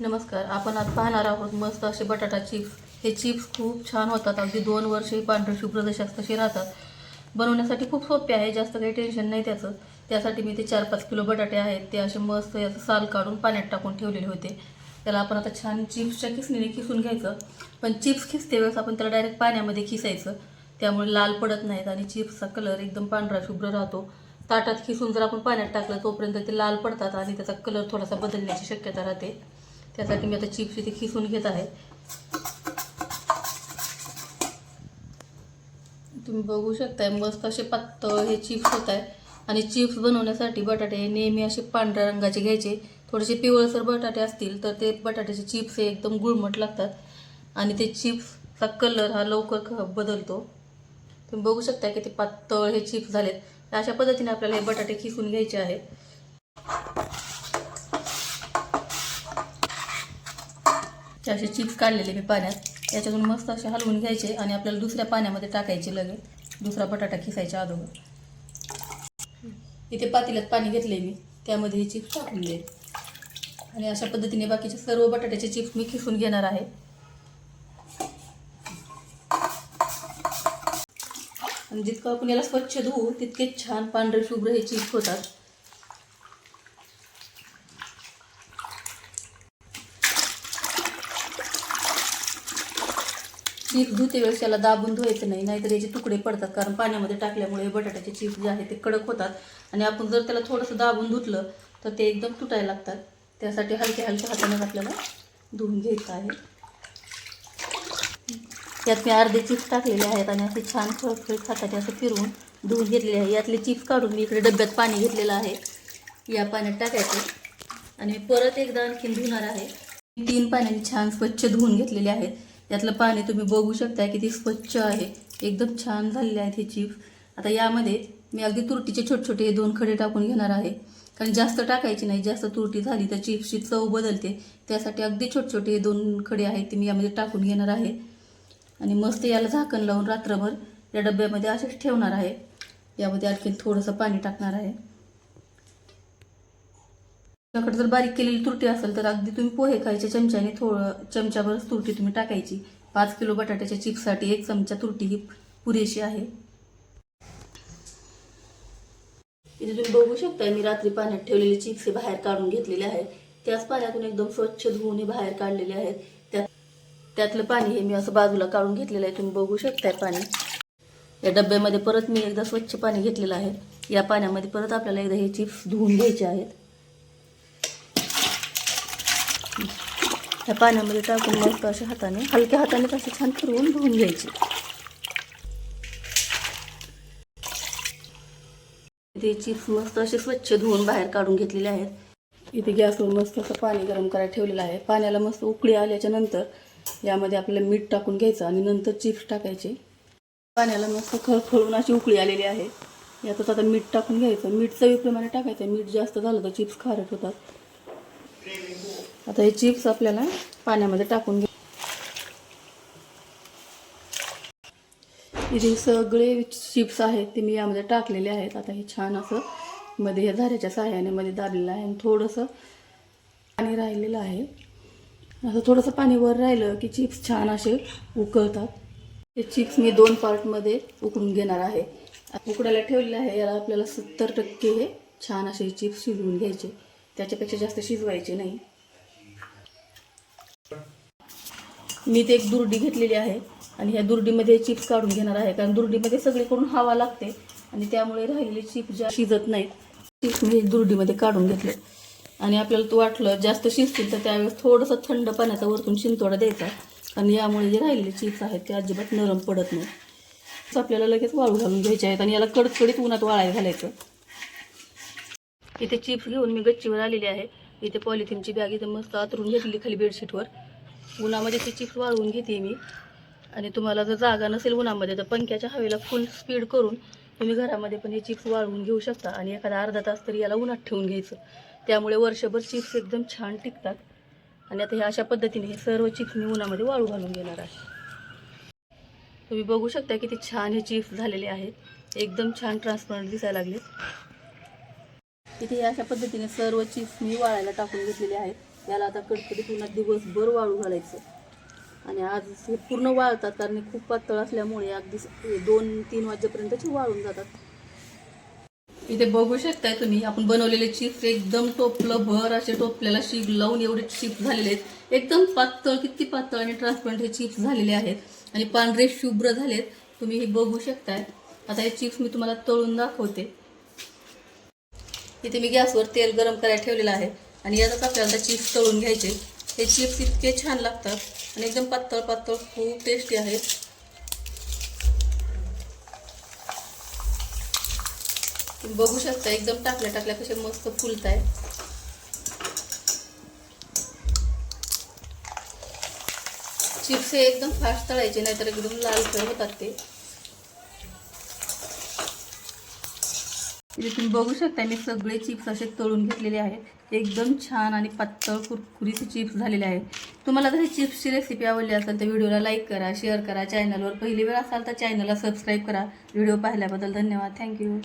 नमस्कार. आपण आज पाहणार आहोत मस्त असे बटाटा चिप्स. हे चिप्स खूप छान होतात. अगदी 2 वर्षे पांढरे शुभ्र जशास तसे राहतात. बनवण्यासाठी खूप सोपे आहे, जास्त काही टेन्शन नाही त्याचं. त्यासाठी मी ते 4-5 किलो बटाटे आहेत ते असे मस्त याचं साल काढून पाण्यात टाकून ठेवलेले होते. त्याला आपण आता छान चिप्सच्या खिसणीने खिसून घ्यायचं. पण चिप्स खिसते वेळेस आपण त्याला डायरेक्ट पाण्यामध्ये खिसायचं, त्यामुळे लाल पडत नाहीत आणि चिप्सचा कलर एकदम पांढरा शुभ्र राहतो. ताटात खिसून जर आपण पाण्यात टाकलं तोपर्यंत ते लाल पडतात आणि त्याचा कलर थोडासा बदलण्याची शक्यता राहते. त्यासाठी मी आता चिप्स इथे खिसून घेत आहे. तुम्ही बघू शकताय मस्त असे पातळ हे चिप्स होत आहे. आणि चिप्स बनवण्यासाठी बटाटे नेहमी असे पांढऱ्या रंगाचे घ्यायचे. थोडेसे पिवळसर बटाटे असतील तर ते बटाट्याचे चिप्स हे एकदम गुळमट लागतात आणि ते चिप्सचा कलर हा लवकर बदलतो. तुम्ही बघू शकता की ते पातळ हे चिप्स झालेत. अशा पद्धतीने आपल्याला हे बटाटे खिसून घ्यायचे आहेत. असे चिप्स काढलेले मी पाण्यात याच्यातून मस्त असे हलवून घ्यायचे आणि आपल्याला दुसऱ्या पाण्यामध्ये टाकायचे लगेच, दुसरा बटाटा खिसायच्या अगोदर. इथे पातेल्यात पाणी घेतले मी, त्यामध्ये हे चिप्स टाकून दिले आणि अशा पद्धतीने बाकीचे सर्व बटाट्याचे चिप्स मी खिसून घेणार आहे. आणि जितकं आपण याला स्वच्छ धुवू तितके छान पांढरे शुभ्र हे चिप्स होतात. चिप्स धुते वेळेस याला दाबून धुवायचं नाही, नाहीतर याचे तुकडे पडतात. कारण पाण्यामध्ये टाकल्यामुळे बटाट्याचे चिप्स जे आहेत ते कडक होतात आणि आपण जर त्याला थोडंसं दाबून धुतलं तर ते एकदम तुटायला लागतात. त्यासाठी हलक्या हलक्या हाताने आपल्याला धुवून घ्यायचं आहे. त्यात मी अर्धे चिप्स टाकलेले आहेत आणि असे छान फळफळीत हाताने असं फिरवून धुवून घेतलेले आहे. यातले चिप्स काढून मी इकडे डब्यात पाणी घेतलेलं आहे, या पाण्यात टाकायचं आणि मी परत एकदा आणखीन धुणार आहे. 3 पाण्याने छान स्वच्छ धुवून घेतलेले आहेत. यातलं पाणी तुम्ही बघू शकता किती स्वच्छ आहे, एकदम छान झालेले आहेत हे चिप्स. आता यामध्ये मी अगदी तुरटीचे छोटे छोटे हे 2 खडे टाकून घेणार आहे. कारण जास्त टाकायची नाही, जास्त तुरटी झाली तर चिप्सची चव बदलते. त्यासाठी अगदी छोटे छोटे हे 2 खडे आहेत ते मी यामध्ये टाकून घेणार आहे आणि मस्त याला झाकण लावून रात्रभर या डब्यामध्ये असेच ठेवणार आहे. यामध्ये आणखीन थोडंसं पाणी टाकणार आहे. तुमच्याकडे जर बारीक केलेली तुरटी असेल तर अगदी तुम्ही पोहे खायच्या चमच्याने चमच्याभरच तुरटी तुम्ही टाकायची. 5 किलो बटाट्याच्या चिप्ससाठी 1 चमचा तुरटी ही पुरेशी आहे. इथे तुम्ही बघू शकता मी रात्री पाण्यात ठेवलेले चिप्स हे बाहेर काढून घेतलेले आहेत. त्याच पाण्यातून एकदम स्वच्छ धुवून बाहेर काढलेले आहेत. त्यातलं पाणी हे मी असं बाजूला काढून घेतलेलं आहे. तुम्ही बघू शकताय पाणी. या डब्यामध्ये परत मी एकदा स्वच्छ पाणी घेतलेलं आहे. या पाण्यामध्ये परत आपल्याला एकदा हे चिप्स धुवून घ्यायचे आहेत. ह्या पाण्यामध्ये टाकून मस्त अशा हाताने हलक्या हाताने असे छान फिरवून धुवून घ्यायचे. ते चिप्स मस्त असे स्वच्छ धुवून बाहेर काढून घेतलेले आहेत. इथे गॅसवर मस्त असं पाणी गरम करायला ठेवलेलं आहे. पाण्याला मस्त उकळी आल्याच्या नंतर यामध्ये आपल्याला मीठ टाकून घ्यायचं आणि नंतर चिप्स टाकायचे. पाण्याला मस्त खळखळून अशी उकळी आलेली आहे. यातच आता मीठ टाकून घ्यायचं. मीठ चवीप्रमाणे टाकायचं. मीठ जास्त झालं तर चिप्स खारट होतात. आता हे चिप्स आपल्याला पाण्यामध्ये टाकून घ्या. इथे सगळे चिप्स आहेत ते मी यामध्ये टाकलेले आहेत. आता हे छान असं मध्ये हे धाऱ्याच्या सहाय्याने मध्ये दाबलेलं आहे आणि थोडंसं पाणी राहिलेलं आहे. असं थोडंसं पाणी वर राहिलं की चिप्स छान असे उकळतात. हे चिप्स मी 2 पार्टमध्ये उकळून घेणार आहे. उकडायला ठेवलेलं आहे. याला आपल्याला 70% हे छान असे चिप्स शिजवून घ्यायचे, त्याच्यापेक्षा जास्त शिजवायचे नाही. मी ते एक दुर्डी घेतलेली आहे आणि ह्या दुर्डीमध्ये चिप्स काढून घेणार आहे. कारण दुर्डीमध्ये सगळीकडून हवा लागते आणि त्यामुळे राहिलेले चिप्स ज्या शिजत नाहीत. चिप्स मी दुर्डीमध्ये काढून घेतले आणि आपल्याला तो वाटलं जास्त शिजतील तर त्यावेळेस थोडंसं थंड पाण्याचा वरतून शिंतोडा द्यायचा. आणि यामुळे जे राहिलेले चिप्स आहेत ते अजिबात नरम पडत नाही. आपल्याला लगेच वाळू घालून घ्यायचे आहेत आणि याला कडकडीत उन्हात वाळायला घालायचं. इथे चिप्स घेऊन मी गच्चीवर आलेली आहे. इथे पॉलिथिनची बॅग इथे मस्त आतरून घेतली खाली बेडशीटवर. उन्हामध्ये ते चिप्स वाळवून घेते मी. आणि तुम्हाला जर जागा नसेल उन्हामध्ये तर पंख्याच्या हवेला फुल स्पीड करून तुम्ही घरामध्ये पण हे चिप्स वाळवून घेऊ शकता आणि एखादा अर्धा तास तरी याला उन्हात ठेवून घ्यायचं. त्यामुळे वर्षभर चिप्स एकदम छान टिकतात. आणि आता हे अशा पद्धतीने हे सर्व चिप्स मी उन्हामध्ये वाळू घालून घेणार आहे. तुम्ही बघू शकता किती छान हे चिप्स झालेले आहेत. एकदम छान ट्रान्सपरंट दिसायला लागले. इथे अशा पद्धतीने सर्व चिप्स मी वाळायला टाकून घेतलेले आहेत. याला आता कडकडीत उन्हात दिवसभर वाळू घालायचं. आणि आज हे पूर्ण वाळतात कारण हे खूप पातळ असल्यामुळे अगदी 2-3 वाजेपर्यंतचे वाळून जातात. इथे बघू शकताय तुम्ही आपण बनवलेले चिप्स एकदम टोपलं भर असे टोपल्याला शीग लावून एवढे चिप्स झालेले आहेत. एकदम पातळ, किती पातळ आणि ट्रान्सपरंट हे चिप्स झालेले आहेत आणि पांढरे शुभ्र झालेत. तुम्ही हे बघू शकताय. आता हे चिप्स मी तुम्हाला तळून दाखवते. इथे मी गॅसवर तेल गरम करायला ठेवलेलं आहे आणि यातच आपल्याला चिप्स तळून घ्यायचे. हे चिप्स इतके छान लागतात आणि एकदम पातळ पातळ, खूप टेस्टी आहेत. तुम्ही बघू शकता एकदम टाकल्या टाकल्या कसे मस्त फुलत आहेत. चिप्स हे एकदम फास्ट तळायचे, नाहीतर एकदम लालसर होतात ते. इथे तुम्ही बघू शकता मी सगळे चिप्स असे तळून घेतलेले आहेत. एकदम छान आणि पातळ कुरकुरीत चिप्स झालेले आहेत. तुम्हाला जर चिप्सची रेसिपी आवडली असेल तर व्हिडिओला लाईक करा, शेअर करा. चॅनलवर पहिली वेळ असाल तर चॅनलला सबस्क्राईब करा. व्हिडिओ पाहिल्याबद्दल धन्यवाद. थँक्यू.